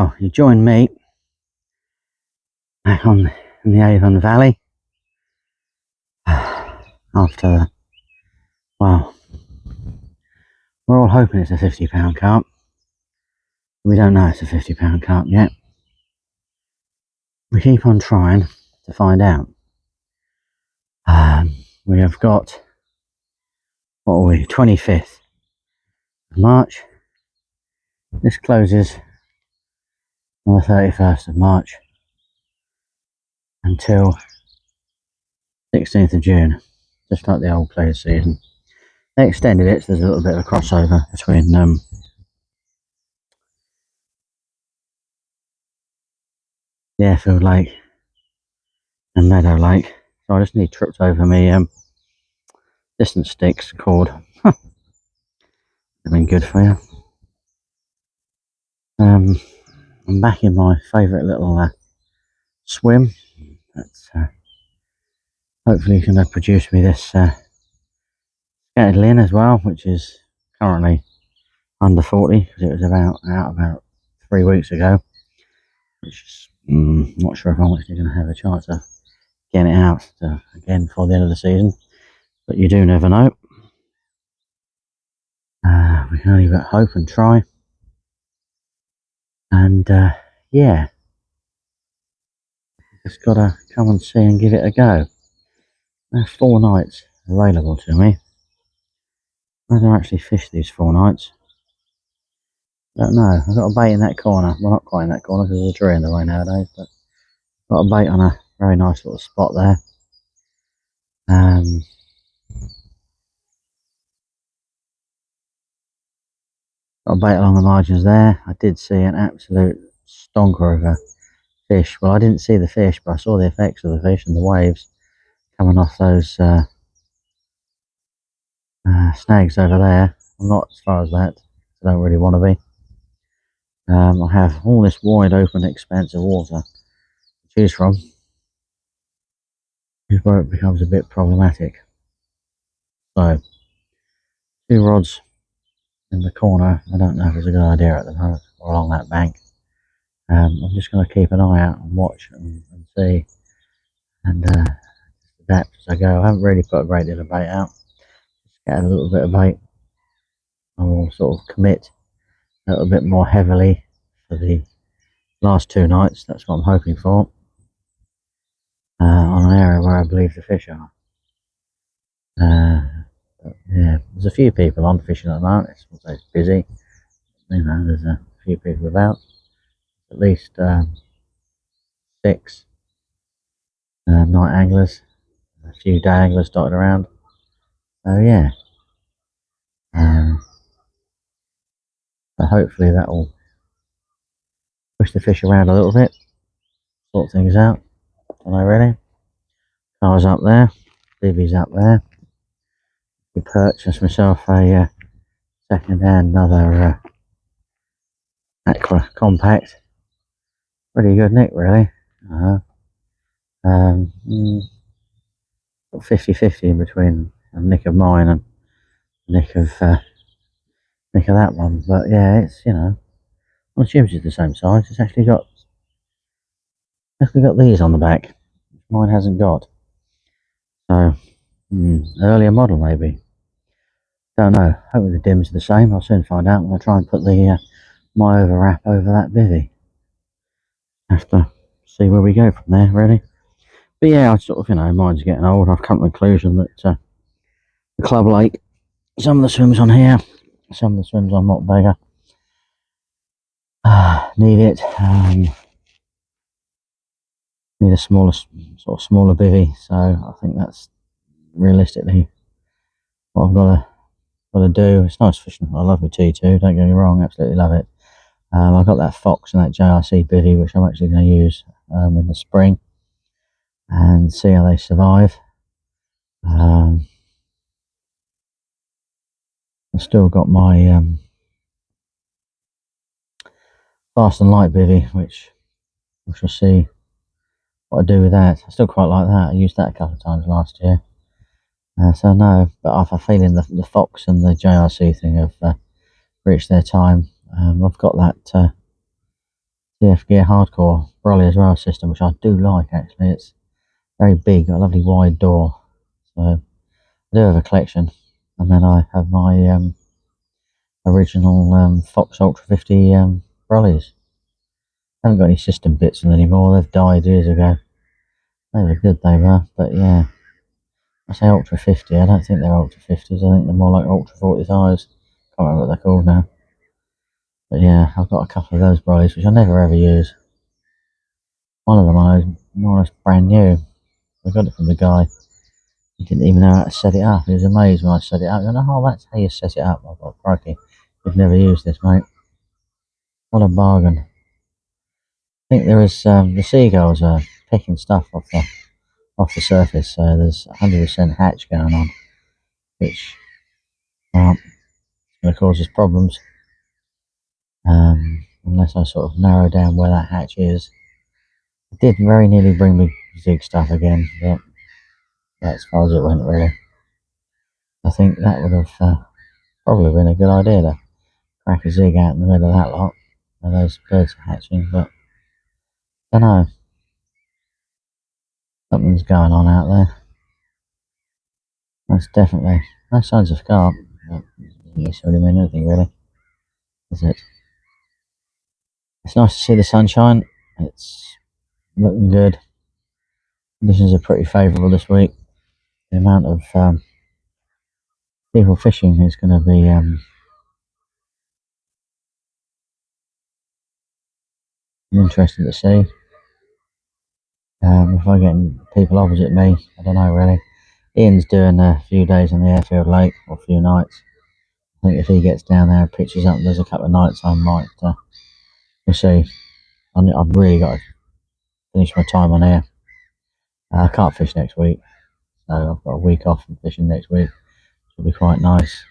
Well, you join me back in the Avon Valley after, well, we're all hoping it's a £50 carp. We don't know it's a £50 carp yet. We keep on trying to find out. We have got, what are we, 25th of March. This closes on the 31st of March until 16th of June, just like the old close season. They extended it, so there's a little bit of a crossover between the Airfield Lake and Meadow Lake. So I just need tripped over me distance sticks cord. They've been good for you. I'm back in my favourite little swim. That's hopefully going to produce me this scattered lin as well, which is currently under 40 because it was out about 3 weeks ago, which is not sure if I'm actually going to have a chance of getting it out again before the end of the season, but you do never know. We can only but hope and try, and yeah, just gotta come and see and give it a go. There's 4 nights available to me. Whether I actually fish these 4 nights, don't know. I've got a bait in that corner. Well, not quite in that corner because there's a tree in the way nowadays, but got a bait on a very nice little spot there. Got a bait along the margins there. I did see an absolute stonker of a fish. Well, I didn't see the fish, but I saw the effects of the fish and the waves coming off those snags over there. I'm not as far as that. I don't really want to be. I have all this wide open expanse of water to choose from. Is where it becomes a bit problematic. So, 2 rods in the corner. I don't know if it's a good idea at the moment or along that bank. I'm just going to keep an eye out and watch and see, and adapt as I go. I haven't really put a great deal of bait out. Just get a little bit of bait. I will sort of commit a little bit more heavily for the last 2 nights. That's what I'm hoping for. On an area where I believe the fish are. Yeah, there's a few people on fishing at the moment. It's busy. You know, there's a few people about. At least 6 night anglers, a few day anglers dotted around. So yeah, so hopefully that will push the fish around a little bit, sort things out. Am I ready? Car's up there, bivvy's up there. We purchased myself a second-hand another Aqua Compact. Pretty good nick, really. 50-50 in between a nick of mine and a nick of that one. But yeah, it's, you know, on tubes is the same size. It's actually got these on the back. Mine hasn't got. So earlier model maybe. Don't know. Hopefully the dims are the same. I'll soon find out. I'm going to try and put the my overwrap over that bivvy. Have to see where we go from there, really. But yeah, I sort of, you know, mine's getting old. I've come to the conclusion that the Club Lake, some of the swims on here, some of the swims on Montbeggar need it. Need a smaller bivvy. So I think that's realistically what I've got to do. It's nice fishing. I love my T2. Don't get me wrong, absolutely love it. I've got that Fox and that JRC bivvy, which I'm actually going to use in the spring and see how they survive. I've still got my Fast and Light bivvy, which we shall see what I do with that. I still quite like that. I used that a couple of times last year. So no, but I've a feeling the Fox and the JRC thing have reached their time. I've got that CF Gear Hardcore Brolly as well system, which I do like actually. It's very big, got a lovely wide door. So I do have a collection, and then I have my original Fox Ultra 50 Brollies. Haven't got any system bits in anymore. They've died years ago. They were good, they were, but yeah. I say Ultra 50. I don't think they're Ultra 50s. I think they're more like Ultra 45s. Can't remember what they're called now. But yeah, I've got a couple of those Brollies, which I never ever use. One of them I know more or less brand new. I got it from the guy. He didn't even know how to set it up. He was amazed when I set it up. He went, oh, that's how you set it up. I thought, crikey, you've never used this, mate. What a bargain. I think there is, the seagulls are picking stuff off the surface, so there's 100% hatch going on, which, well, is going to cause us problems. Unless I sort of narrow down where that hatch is. It did very nearly bring me zig stuff again, but that's as far as it went, really. I think that would have probably been a good idea to crack a zig out in the middle of that lot where those birds are hatching, but I don't know. Something's going on out there. That's definitely no signs of carp, but doesn't necessarily mean anything, really, is it? It's nice to see the sunshine. It's looking good. Conditions are pretty favourable this week. The amount of people fishing is going to be interesting to see. If I get people opposite me, I don't know really. Ian's doing a few days on the Airfield Lake, or a few nights. I think if he gets down there and pitches up, there's a couple of nights I might. We'll see. I've really got to finish my time on air. I can't fish next week, so I've got a week off from fishing next week, which will be quite nice.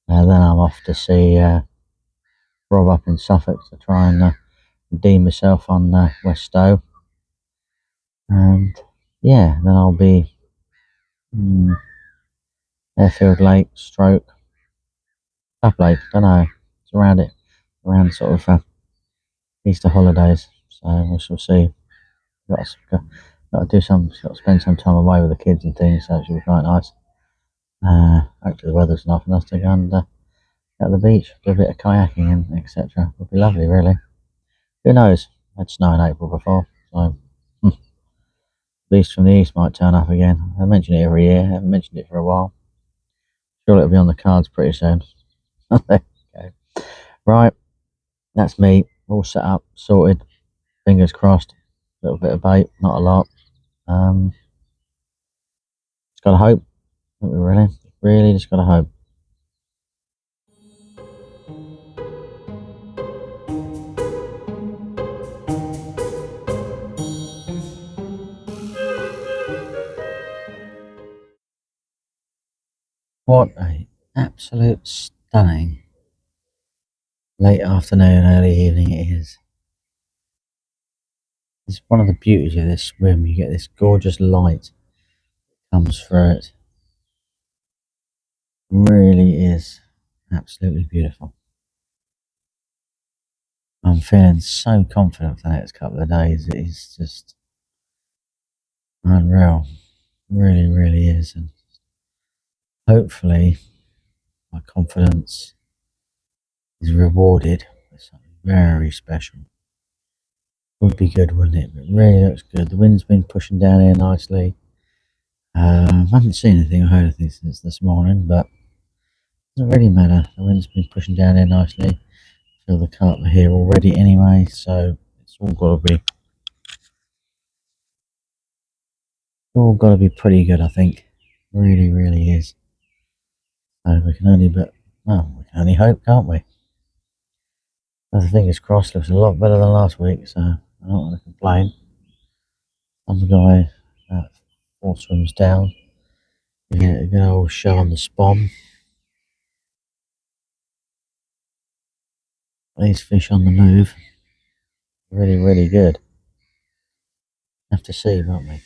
Then I'm off to see Rob up in Suffolk to try and redeem myself on West Stowe. And yeah, then I'll be Airfield Lake, stroke, Carp Lake, don't know. It's around sort of Easter holidays, so we shall see. Got to spend some time away with the kids and things, so it should be quite nice. Hopefully the weather's nice enough to go and at the beach, do a bit of kayaking and etc. Would be lovely, really. Who knows? I had snow in April before, so beast from the east might turn up again. I mention it every year. I haven't mentioned it for a while. Sure, it'll be on the cards pretty soon. Okay. Right, that's me. All set up, sorted. Fingers crossed. A little bit of bait, not a lot. Just gotta hope. Don't we really just gotta hope. What a absolute stunning late afternoon, early evening it is. It's one of the beauties of this swim. You get this gorgeous light that comes through it. Really is absolutely beautiful. I'm feeling so confident for the next couple of days. It is just unreal. Really is. And hopefully my confidence is rewarded with something very special. Would be good, wouldn't it? But it really looks good. The wind's been pushing down here nicely. I haven't seen anything or heard anything since this morning, but it doesn't really matter. The wind's been pushing down here nicely. I feel the carp are here already anyway, so it's all got to be pretty good, I think. Really is. So we can only hope, can't we? But the fingers crossed, looks a lot better than last week, so I don't want to complain. I'm the guy about 4 swims down. We get a good old show on the spawn. These fish on the move. Really good. Have to see, won't we?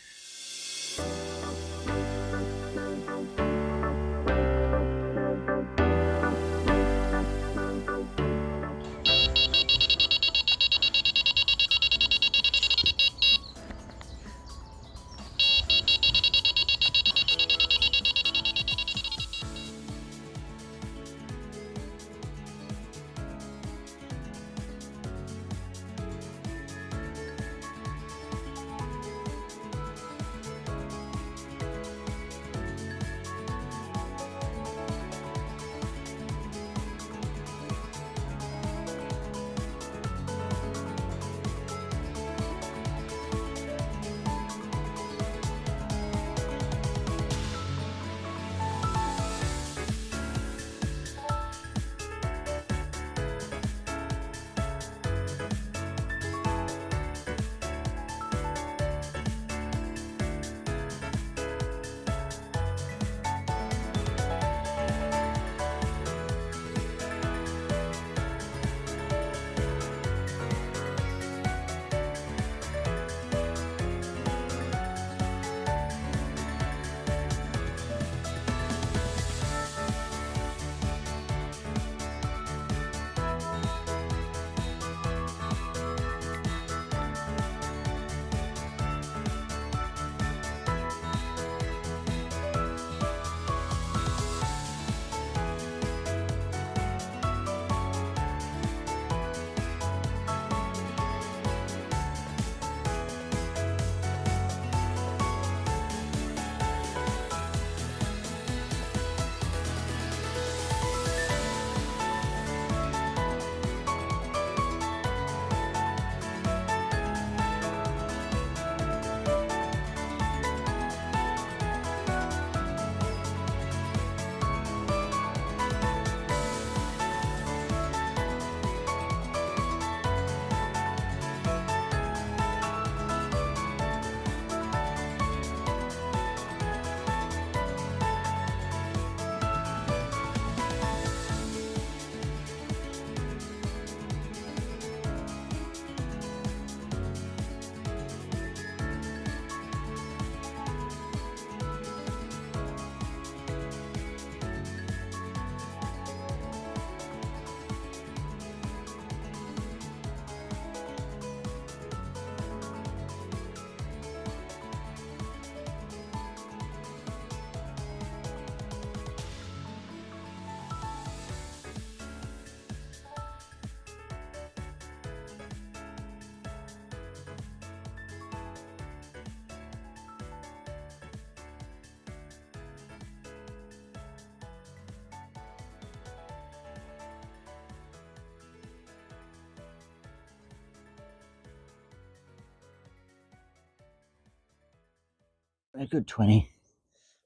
A good 20.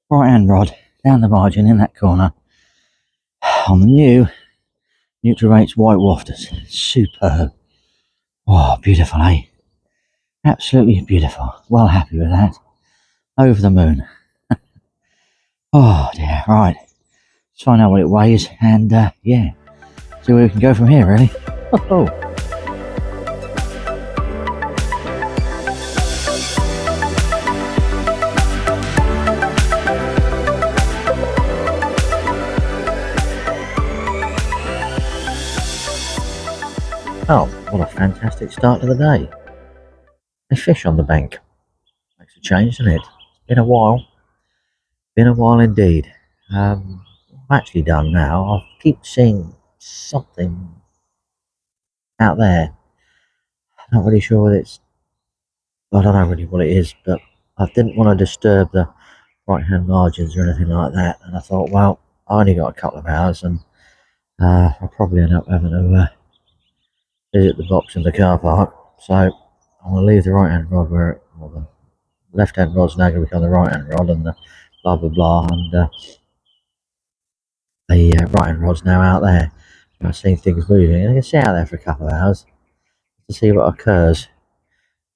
Right hand rod down the margin in that corner on the new Nutrirates white wafters. Superb. Oh, beautiful, eh? Absolutely beautiful. Well happy with that. Over the moon. Oh dear. Right. Let's find out what it weighs and yeah, see where we can go from here, really. Oh. Oh, what a fantastic start to the day. A fish on the bank. Makes a change, doesn't it? It's been a while. Been a while indeed. I'm actually done now. I keep seeing something out there. Not really sure what it's... I don't know really what it is, but I didn't want to disturb the right-hand margins or anything like that. And I thought, well, I only got a couple of hours and I'll probably end up having to visit the box in the car park. So I'm going to leave the right-hand rod where it... Well, the left-hand rod's now going to become the right-hand rod and the blah, blah, blah. And the right-hand rod's now out there. I've seen things moving, and I can sit out there for a couple of hours to see what occurs,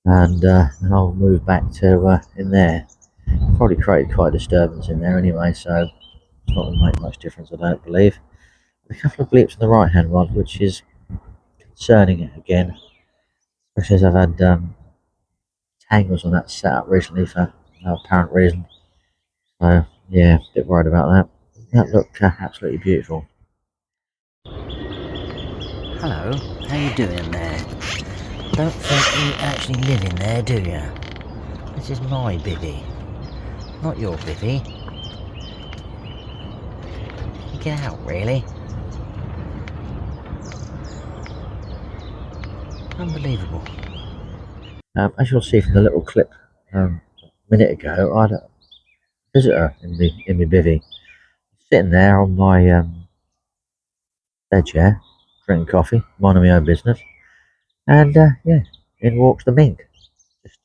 and then I'll move back to in there. Probably created quite a disturbance in there anyway, so it's not going to make much difference, I don't believe. A couple of bleeps on the right hand rod, which is concerning again, especially as I've had tangles on that setup recently for no apparent reason. So yeah, a bit worried about that. That looked absolutely beautiful. Hello, how you doing there? Don't think you actually live in there, do you? This is my bivvy, not your bivvy. Get out, really. Unbelievable. As you'll see from the little clip a minute ago, I had a visitor in my bivvy, sitting there on my bed chair, drinking coffee, minding my own business, and yeah, in walks the mink. Just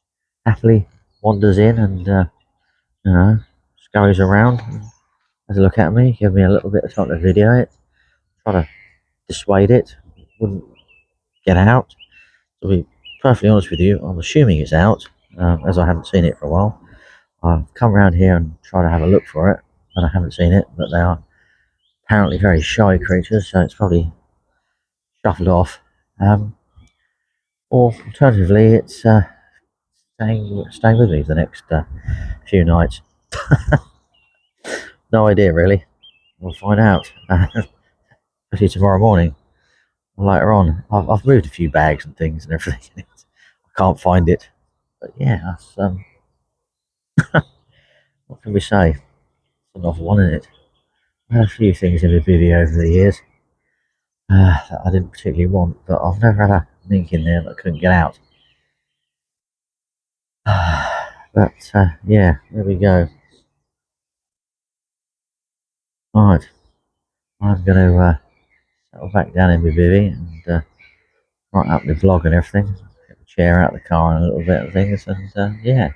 happily wanders in and you know, scurries around, and has a look at me, give me a little bit of time to video it, try to dissuade it, wouldn't get out. To be perfectly honest with you, I'm assuming it's out, as I haven't seen it for a while. I've come around here and tried to have a look for it, and I haven't seen it, but they are apparently very shy creatures, so it's probably shuffled off. Or alternatively, it's staying with me for the next few nights. No idea, really. We'll find out. Especially tomorrow morning or later on. I've moved a few bags and things and everything. I can't find it. But yeah, that's, what can we say? It's a novel one, isn't it? I had a few things in the video over the years that I didn't particularly want, but I've never had a mink in there that I couldn't get out. But yeah, there we go. Right, I'm going to settle back down in my bivvy and write up the vlog and everything. Get the chair out of the car and a little bit of things, and yeah,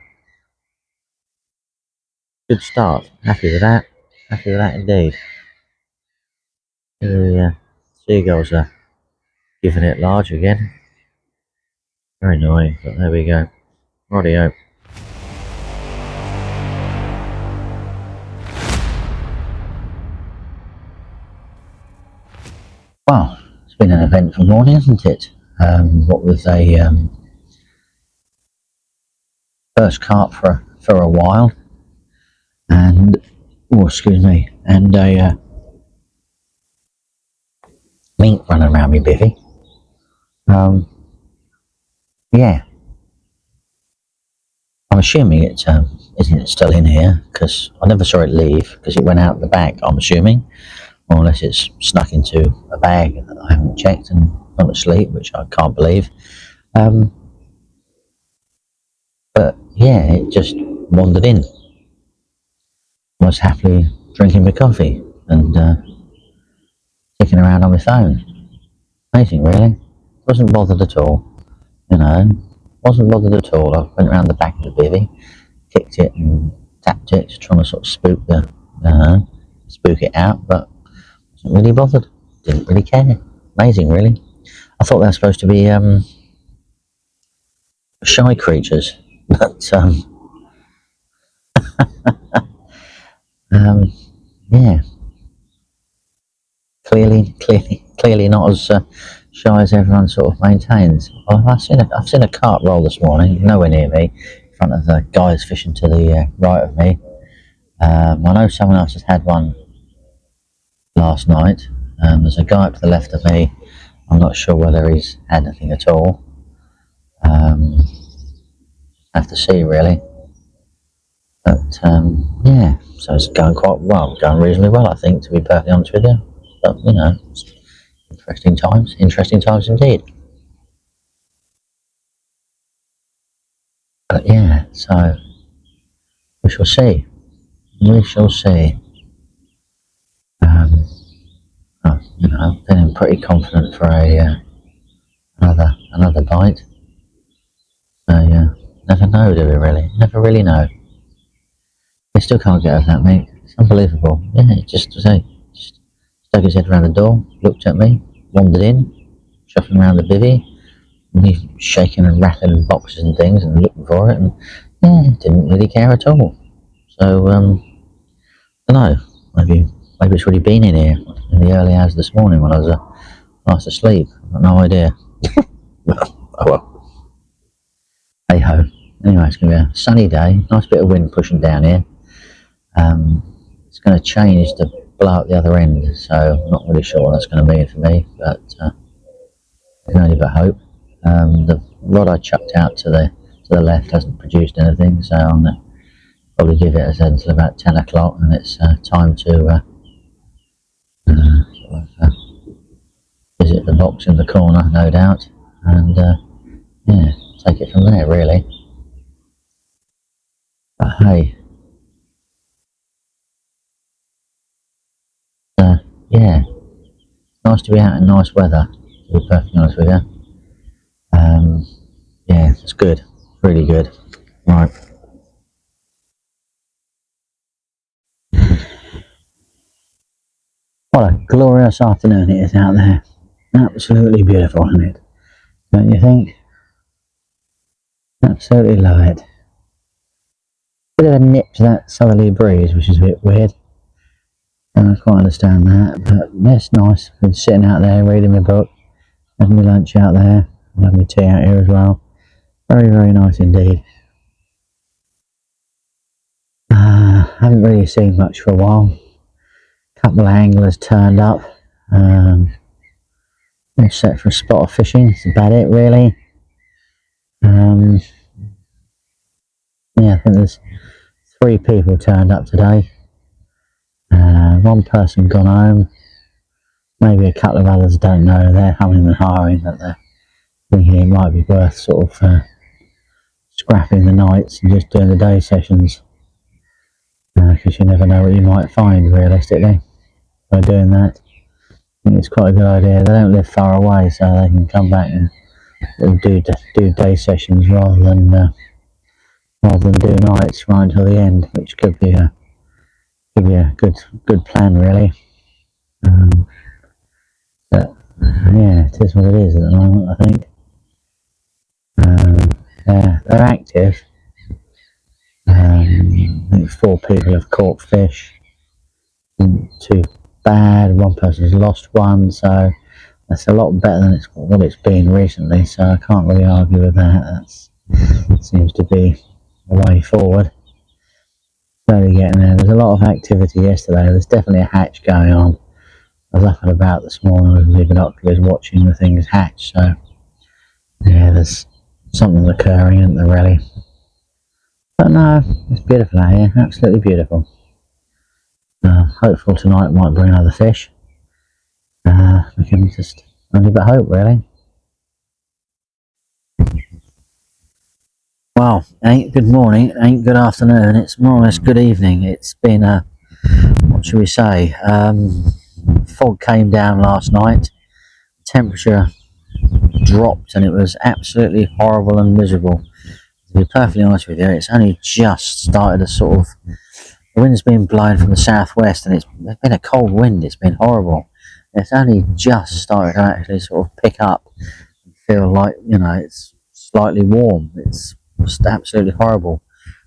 good start. Happy with that. Happy with that indeed. The seagulls are giving it large again. Very annoying, but there we go. Rightio. Well, it's been an eventful morning, hasn't it? What with a first carp for a while, and oh, excuse me, and a mink running around me bivvy. Yeah, I'm assuming it isn't still in here because I never saw it leave because it went out the back. I'm assuming, or unless it's snuck into a bag that I haven't checked and gone to sleep, which I can't believe. But yeah, it just wandered in. I was happily drinking my coffee and kicking around on my phone. Amazing, really. Wasn't bothered at all, you know. Wasn't bothered at all. I went around the back of the bivvy, kicked it, and tapped it, just trying to sort of spook it out, but wasn't really bothered. Didn't really care. Amazing, really. I thought they were supposed to be shy creatures, but yeah, clearly not as shy as everyone sort of maintains. I've seen a carp roll this morning, nowhere near me, in front of the guys fishing to the right of me. I know someone else has had one last night. There's a guy up to the left of me. I'm not sure whether he's had anything at all. Have to see, really. But yeah, so it's going quite well, going reasonably well, I think, to be perfectly honest with you. But you know, interesting times indeed. But yeah, so we shall see. We shall see. You know, feeling pretty confident for another bite. So yeah, never know, do we really? Never really know. They still can't get over that, mate. It's unbelievable. Yeah, just stuck his head around the door, looked at me, wandered in, shuffling around the bivvy, and he's shaking and rattling boxes and things and looking for it, and yeah, didn't really care at all. So I don't know. Maybe it's already been in here in the early hours this morning when I was fast asleep. I've got no idea. Oh well. Hey ho. Anyway, it's going to be a sunny day. Nice bit of wind pushing down here. It's going to change to blow out the other end, so I'm not really sure what that's going to mean for me, but I can only but hope. The rod I chucked out to the left hasn't produced anything, so I'm going to probably give it until about 10 o'clock, and it's time to visit the box in the corner, no doubt, and yeah, take it from there, really. But hey, yeah, nice to be out in nice weather, to be perfectly honest with you. Yeah, it's good, really good. Right. What a glorious afternoon it is out there. Absolutely beautiful, isn't it? Don't you think? Absolutely love it. Bit of a nip to that southerly breeze, which is a bit weird. I don't quite understand that, but it's nice. Been sitting out there reading my book, having my lunch out there, and having my tea out here as well. Very, very nice indeed. Haven't really seen much for a while. A couple of anglers turned up. They're set for a spot of fishing. That's about it, really. Yeah, I think there's 3 people turned up today. One person gone home. Maybe a couple of others don't know. They're humming and hawing that they're thinking it might be worth sort of scrapping the nights and just doing the day sessions. Because you never know what you might find, realistically, by doing that. I think it's quite a good idea. They don't live far away, so they can come back and do day sessions rather than do nights right until the end, which could be a good plan, really. But yeah, it is what it is at the moment, I think. They're active. I think 4 people have caught fish. Too bad. One person's lost one, so that's a lot better than what it's been recently. So I can't really argue with that. That seems to be the way forward. Slowly getting there. There's a lot of activity yesterday. There's definitely a hatch going on. I was up and about this morning with the binoculars watching the things hatch. So yeah, there's something occurring, isn't there, really? But no, it's beautiful out here. Absolutely beautiful. Hopeful tonight might bring another fish. We can just only but hope, really. Well, it ain't good morning, it ain't good afternoon, it's more or less good evening. It's been what should we say, fog came down last night, temperature dropped and it was absolutely horrible and miserable. To be perfectly honest with you, it's only just started to sort of, the wind's been blowing from the southwest and it's been a cold wind, it's been horrible. It's only just started to actually sort of pick up and feel like, you know, it's slightly warm. It's just absolutely horrible.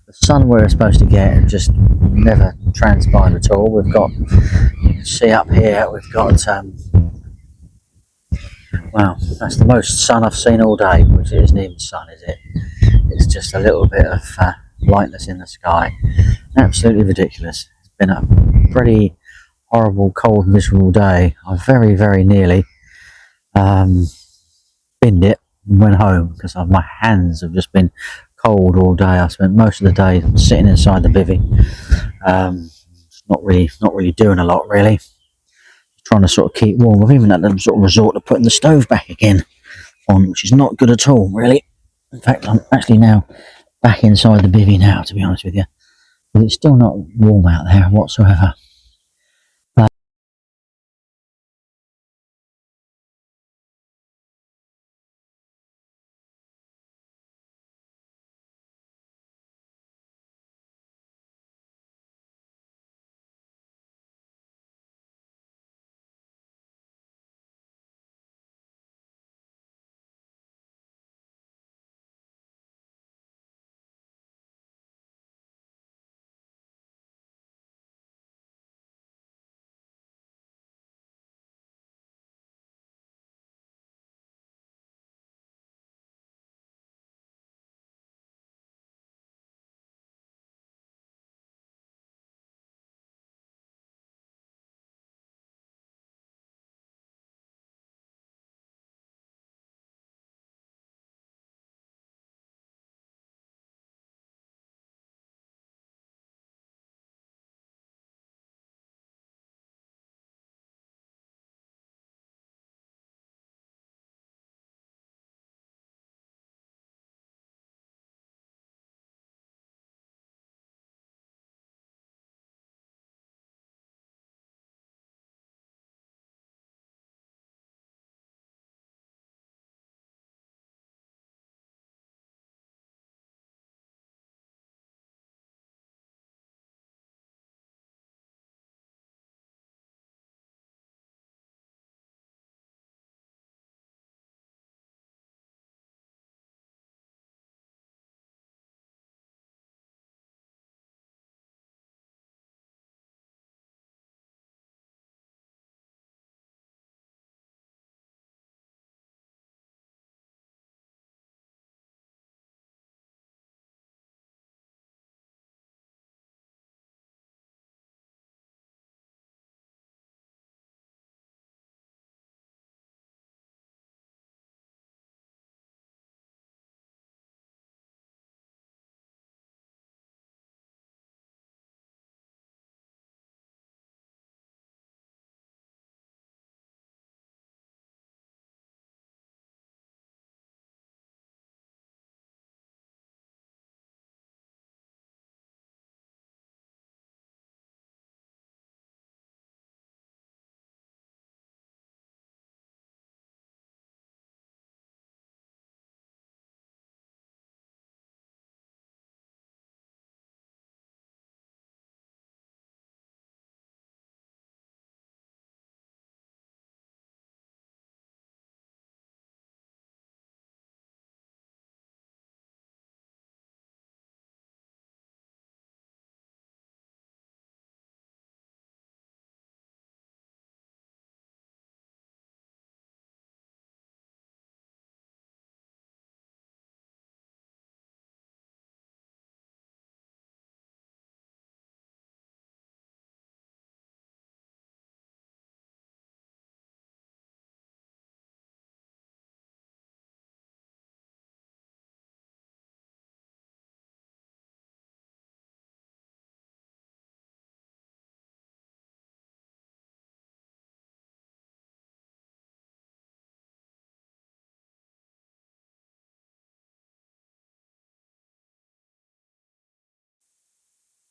The sun we're supposed to get just never transpired at all. We've got, you can see up here, we've got, well, that's the most sun I've seen all day, which isn't even sun, is it? It's just a little bit of lightness in the sky. Absolutely ridiculous. It's been a pretty horrible, cold, miserable day. I very, very nearly binned it and went home because my hands have just been cold all day. I spent most of the day sitting inside the bivvy, not really doing a lot really. Trying to sort of keep warm. I've even had to sort of resort to putting the stove back again on, which is not good at all, really. In fact, I'm actually now back inside the bivvy now, to be honest with you, but it's still not warm out there whatsoever.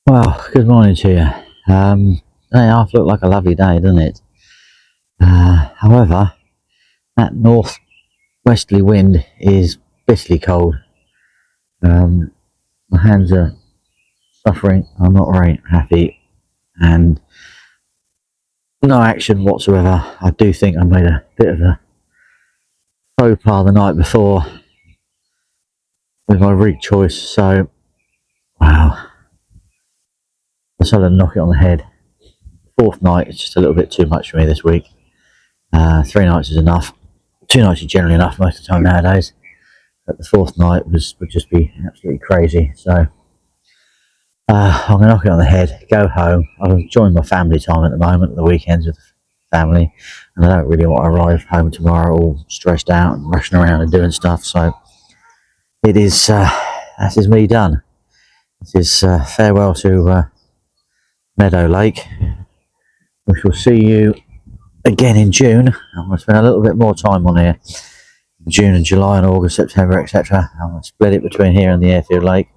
Well, good morning to you. Today half looked like a lovely day, doesn't it? However, that northwesterly wind is bitterly cold. My hands are suffering. I'm not very happy, and no action whatsoever. I do think I made a bit of a faux pas the night before with my rig choice, so wow, I decided to knock it on the head. Fourth night, it's just a little bit too much for me this week. 3 nights is enough. 2 nights is generally enough most of the time nowadays, but the fourth night would just be absolutely crazy. So I'm going to knock it on the head, go home. I'm enjoying my family time at the moment, the weekends with the family, and I don't really want to arrive home tomorrow all stressed out and rushing around and doing stuff. So it is, that is me done. It is farewell to Meadow Lake. We shall see you again in June. I'm going to spend a little bit more time on here. June and July and August, September, etc. I'm going to split it between here and the Airfield Lake.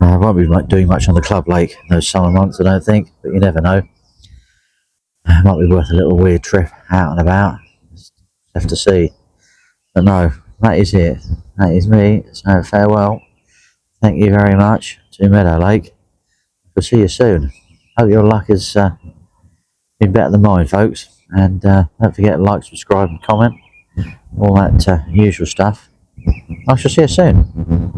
I won't be doing much on the Club Lake those summer months, I don't think, but you never know. It might be worth a little weird trip out and about. Just have to see. But no, that is it. That is me. So farewell. Thank you very much to Meadow Lake. We'll see you soon. Hope your luck has been better than mine, folks. And don't forget to like, subscribe and comment. All that usual stuff. I shall see you soon.